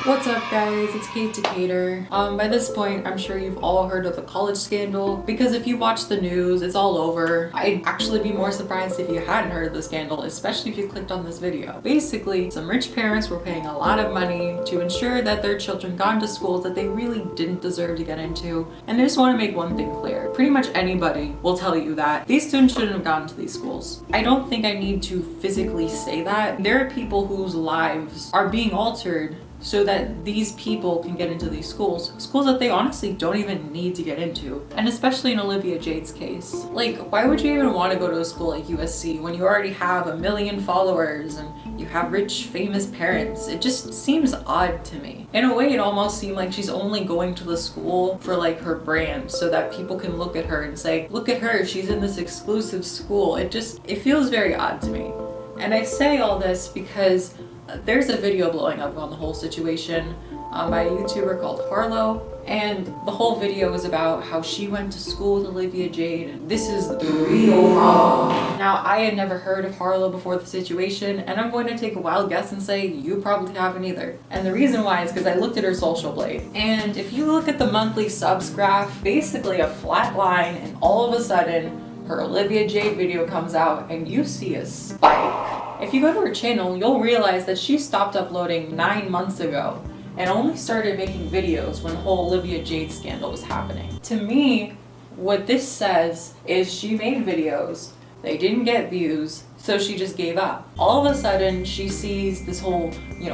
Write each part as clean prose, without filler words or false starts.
What's up guys, it's Kate Decatur. By this point, I'm sure you've all heard of the college scandal because if you watch the news, it's all over. I'd actually be more surprised if you hadn't heard of the scandal, especially if you clicked on this video. Basically, some rich parents were paying a lot of money to ensure that their children got into schools that they really didn't deserve to get into. And I just want to make one thing clear. Pretty much anybody will tell you that these students shouldn't have gotten to these schools. I don't think I need to physically say that. There are people whose lives are being altered so that these people can get into these schools that they honestly don't even need to get into. And especially in Olivia Jade's case. Like, why would you even want to go to a school like USC when you already have 1 million followers and you have rich, famous parents? It just seems odd to me. In a way, it almost seemed like she's only going to the school for like her brand so that people can look at her and say, look at her, she's in this exclusive school. It feels very odd to me. And I say all this because there's a video blowing up on the whole situation by a YouTuber called Harlow, and the whole video is about how she went to school with Olivia Jade, and this is the real problem. Now, I had never heard of Harlow before the situation, and I'm going to take a wild guess and say you probably haven't either. And the reason why is because I looked at her social blade, and if you look at the monthly subs graph, basically a flat line, and all of a sudden her Olivia Jade video comes out and you see a spike. If you go to her channel, you'll realize that she stopped uploading 9 months ago and only started making videos when the whole Olivia Jade scandal was happening. To me, what this says is she made videos, they didn't get views, so she just gave up. All of a sudden, she sees this whole,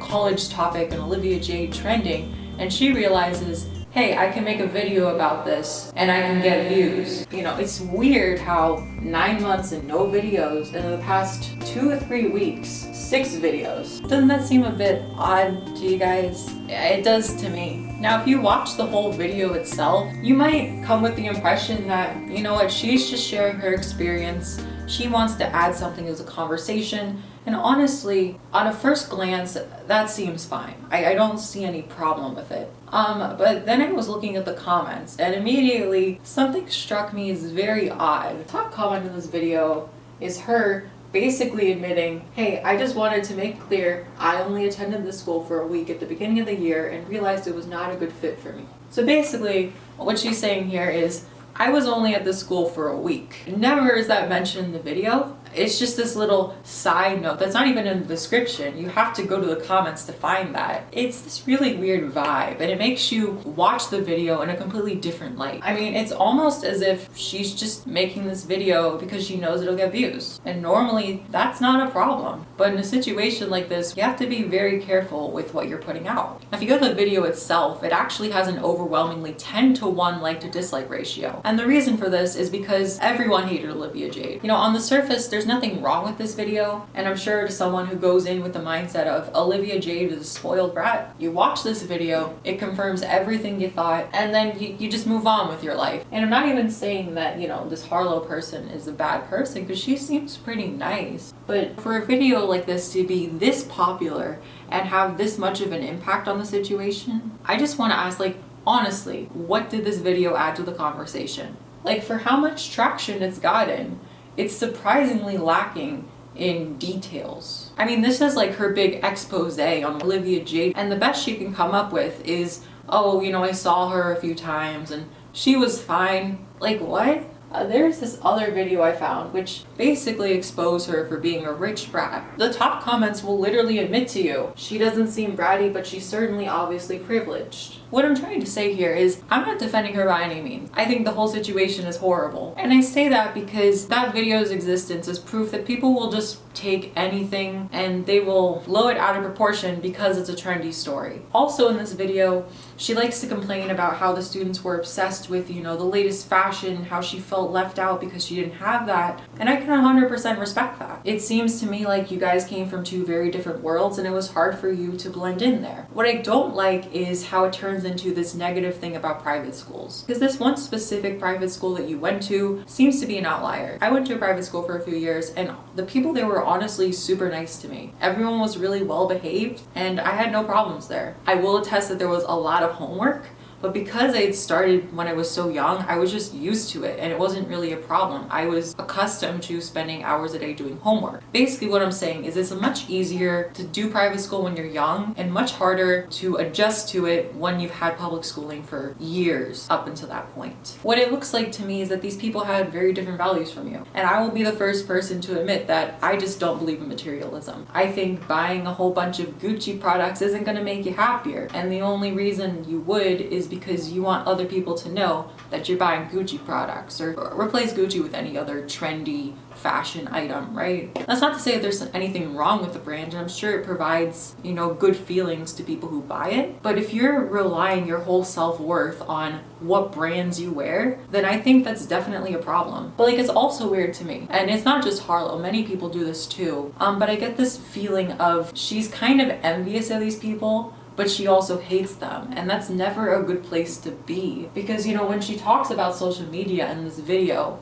college topic and Olivia Jade trending, and she realizes, hey, I can make a video about this and I can get views. It's weird how 9 months and no videos, and in the past 2 or 3 weeks, 6 videos. Doesn't that seem a bit odd to you guys? It does to me. Now, if you watch the whole video itself, you might come with the impression that, she's just sharing her experience. She wants to add something as a conversation. And honestly, on a first glance, that seems fine. I don't see any problem with it. But then I was looking at the comments, and immediately something struck me as very odd. The top comment in this video is her basically admitting, hey, I just wanted to make clear I only attended this school for a week at the beginning of the year and realized it was not a good fit for me. So basically, what she's saying here is, I was only at this school for a week. Never is that mentioned in the video. It's just this little side note that's not even in the description. You have to go to the comments to find that. It's this really weird vibe, and it makes you watch the video in a completely different light. I mean, it's almost as if she's just making this video because she knows it'll get views. And normally, that's not a problem. But in a situation like this, you have to be very careful with what you're putting out. Now, if you go to the video itself, it actually has an overwhelmingly 10-to-1 like to dislike ratio. And the reason for this is because everyone hated Olivia Jade. On the surface, there's nothing wrong with this video, and I'm sure to someone who goes in with the mindset of Olivia Jade is a spoiled brat, you watch this video, it confirms everything you thought, and then you just move on with your life. And I'm not even saying that, this Harlow person is a bad person, because she seems pretty nice. But for a video like this to be this popular and have this much of an impact on the situation, I just want to ask, honestly, what did this video add to the conversation? For how much traction it's gotten, it's surprisingly lacking in details. I mean, this is like her big expose on Olivia Jade, and the best she can come up with is, oh, I saw her a few times and she was fine. Like, what? There's this other video I found which basically exposed her for being a rich brat. The top comments will literally admit to you, she doesn't seem bratty, but she's certainly obviously privileged. What I'm trying to say here is, I'm not defending her by any means. I think the whole situation is horrible. And I say that because that video's existence is proof that people will just take anything and they will blow it out of proportion because it's a trendy story. Also in this video, she likes to complain about how the students were obsessed with, the latest fashion, how she felt left out because she didn't have that. And I can 100% respect that. It seems to me like you guys came from 2 very different worlds and it was hard for you to blend in there. What I don't like is how it turns into this negative thing about private schools. Because this one specific private school that you went to seems to be an outlier. I went to a private school for a few years and the people there were honestly super nice to me. Everyone was really well behaved and I had no problems there. I will attest that there was a lot of homework, But because I had started when I was so young, I was just used to it and it wasn't really a problem. I was accustomed to spending hours a day doing homework. Basically what I'm saying is it's much easier to do private school when you're young and much harder to adjust to it when you've had public schooling for years up until that point. What it looks like to me is that these people had very different values from you. And I will be the first person to admit that I just don't believe in materialism. I think buying a whole bunch of Gucci products isn't going to make you happier. And the only reason you would is because you want other people to know that you're buying Gucci products, or replace Gucci with any other trendy fashion item, right? That's not to say that there's anything wrong with the brand, and I'm sure it provides, good feelings to people who buy it. But if you're relying your whole self-worth on what brands you wear, then I think that's definitely a problem. But it's also weird to me, and it's not just Harlow, many people do this too, but I get this feeling of she's kind of envious of these people, but she also hates them, and that's never a good place to be. Because when she talks about social media in this video,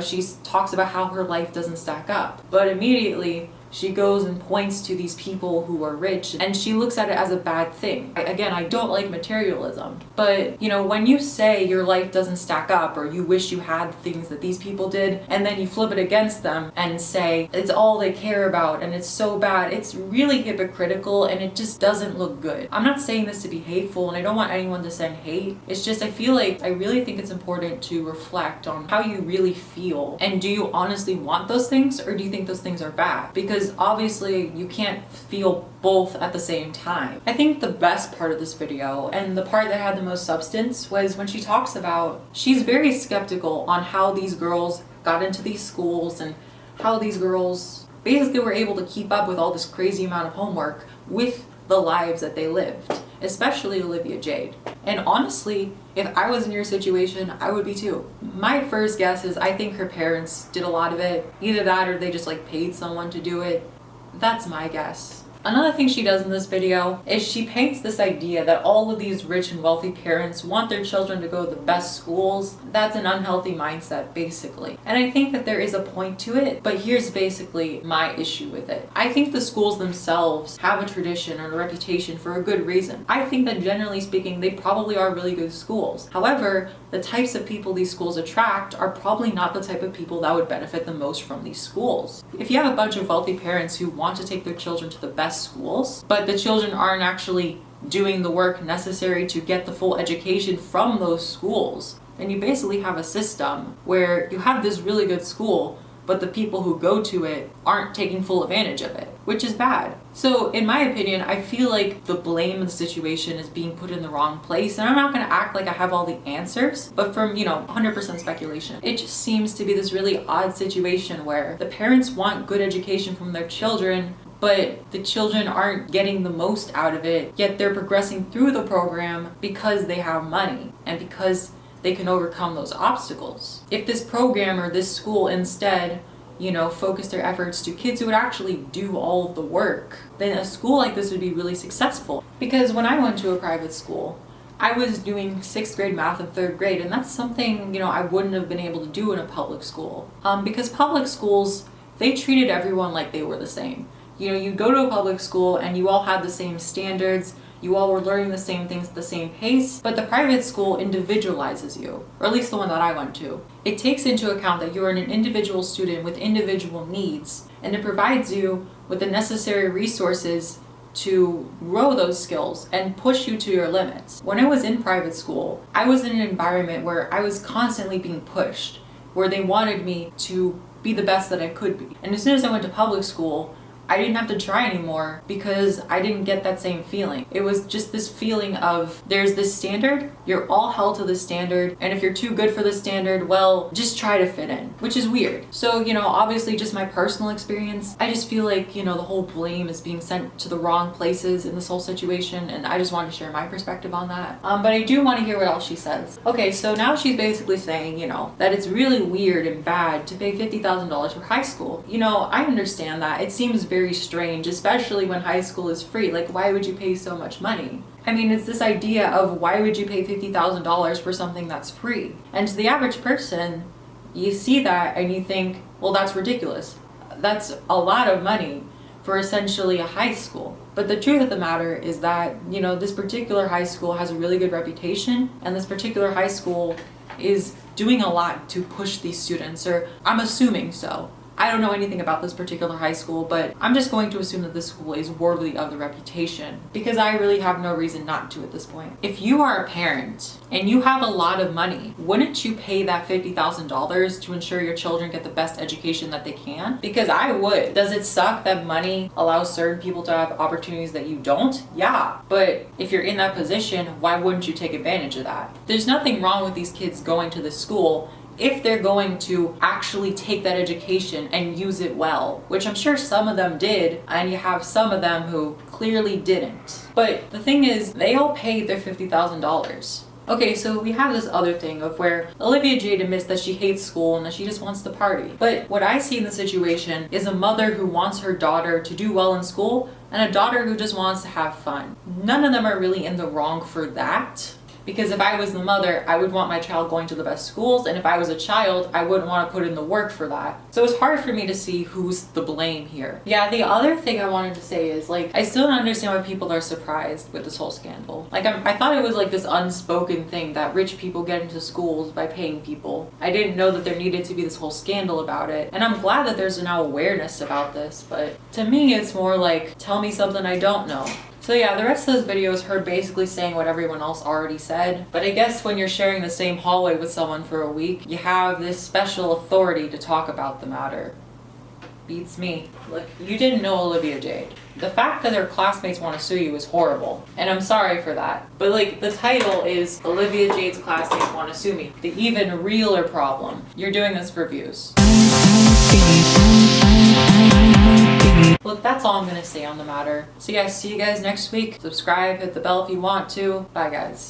she talks about how her life doesn't stack up, but immediately she goes and points to these people who are rich and she looks at it as a bad thing. Again, I don't like materialism, but when you say your life doesn't stack up or you wish you had things that these people did, and then you flip it against them and say it's all they care about and it's so bad, it's really hypocritical and it just doesn't look good. I'm not saying this to be hateful and I don't want anyone to send hate. It's just I feel like I really think it's important to reflect on how you really feel, and do you honestly want those things or do you think those things are bad? Because obviously you can't feel both at the same time. I think the best part of this video, and the part that had the most substance, was when she talks about she's very skeptical on how these girls got into these schools and how these girls basically were able to keep up with all this crazy amount of homework with the lives that they lived, especially Olivia Jade. And honestly, if I was in your situation, I would be too. My first guess is I think her parents did a lot of it. Either that or they just paid someone to do it. That's my guess. Another thing she does in this video is she paints this idea that all of these rich and wealthy parents want their children to go to the best schools. That's an unhealthy mindset, basically. And I think that there is a point to it, but here's basically my issue with it. I think the schools themselves have a tradition or a reputation for a good reason. I think that generally speaking, they probably are really good schools. However, the types of people these schools attract are probably not the type of people that would benefit the most from these schools. If you have a bunch of wealthy parents who want to take their children to the best schools, but the children aren't actually doing the work necessary to get the full education from those schools, then you basically have a system where you have this really good school, but the people who go to it aren't taking full advantage of it, which is bad. So in my opinion, I feel like the blame of the situation is being put in the wrong place, and I'm not going to act like I have all the answers, but from 100% speculation, it just seems to be this really odd situation where the parents want good education from their children, but the children aren't getting the most out of it, yet they're progressing through the program because they have money and because they can overcome those obstacles. If this program or this school instead, focused their efforts to kids who would actually do all of the work, then a school like this would be really successful. Because when I went to a private school, I was doing 6th grade math in 3rd grade, and that's something, I wouldn't have been able to do in a public school. Because public schools, they treated everyone like they were the same. You go to a public school and you all had the same standards, you all were learning the same things at the same pace, but the private school individualizes you, or at least the one that I went to. It takes into account that you're an individual student with individual needs, and it provides you with the necessary resources to grow those skills and push you to your limits. When I was in private school, I was in an environment where I was constantly being pushed, where they wanted me to be the best that I could be. And as soon as I went to public school, I didn't have to try anymore because I didn't get that same feeling. It was just this feeling of there's this standard, you're all held to this standard, and if you're too good for the standard, well, just try to fit in, which is weird. So, obviously just my personal experience, I just feel like, the whole blame is being sent to the wrong places in this whole situation, and I just wanted to share my perspective on that. But I do want to hear what else she says. Okay, so now she's basically saying, that it's really weird and bad to pay $50,000 for high school. I understand that. It seems very strange, especially when high school is free. Why would you pay so much money? I mean, it's this idea of why would you pay $50,000 for something that's free? And to the average person, you see that and you think, well, that's ridiculous. That's a lot of money for essentially a high school. But the truth of the matter is that, you know, this particular high school has a really good reputation, and this particular high school is doing a lot to push these students, or I'm assuming so. I don't know anything about this particular high school, but I'm just going to assume that this school is worthy of the reputation, because I really have no reason not to at this point. If you are a parent and you have a lot of money, wouldn't you pay that $50,000 to ensure your children get the best education that they can? Because I would. Does it suck that money allows certain people to have opportunities that you don't? Yeah, but if you're in that position, why wouldn't you take advantage of that? There's nothing wrong with these kids going to this school if they're going to actually take that education and use it well, which I'm sure some of them did, and you have some of them who clearly didn't. But the thing is, they all paid their $50,000. Okay, so we have this other thing of where Olivia Jade admits that she hates school and that she just wants to party. But what I see in the situation is a mother who wants her daughter to do well in school and a daughter who just wants to have fun. None of them are really in the wrong for that. Because if I was the mother, I would want my child going to the best schools, and if I was a child, I wouldn't want to put in the work for that. So it's hard for me to see who's the blame here. Yeah, the other thing I wanted to say is, like, I still don't understand why people are surprised with this whole scandal. Like, I thought it was like this unspoken thing that rich people get into schools by paying people. I didn't know that there needed to be this whole scandal about it, and I'm glad that there's now awareness about this, but to me it's more like, tell me something I don't know. So yeah, the rest of this video is her basically saying what everyone else already said. But I guess when you're sharing the same hallway with someone for a week, you have this special authority to talk about the matter. Beats me. Look, you didn't know Olivia Jade. The fact that her classmates want to sue you is horrible, and I'm sorry for that. But like, the title is Olivia Jade's classmates want to sue me. The even realer problem, you're doing this for views. Look, that's all I'm gonna say on the matter. So yeah, see you guys next week. Subscribe, hit the bell if you want to. Bye guys.